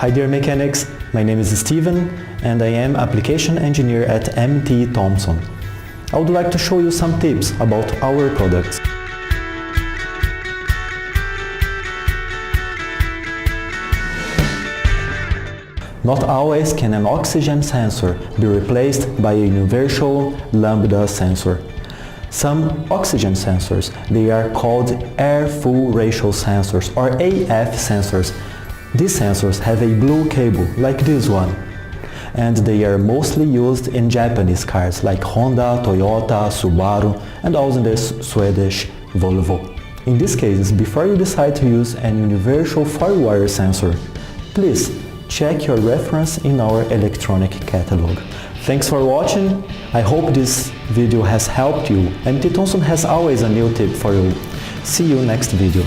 Hi dear mechanics, my name is Steven and I am Application Engineer at MTE-THOMSON. I would like to show you some tips about our products. Not always can an oxygen sensor be replaced by a universal Lambda sensor. Some oxygen sensors, they are called air full ratio sensors or AF sensors. These sensors have a blue cable like this one, and they are mostly used in Japanese cars like Honda, Toyota, Subaru and also the Swedish Volvo. In these cases, before you decide to use an universal 4-wire sensor, please check your reference in our electronic catalog. Thanks for watching. I hope this video has helped you. MTE-THOMSON has always a new tip for you. See you next video.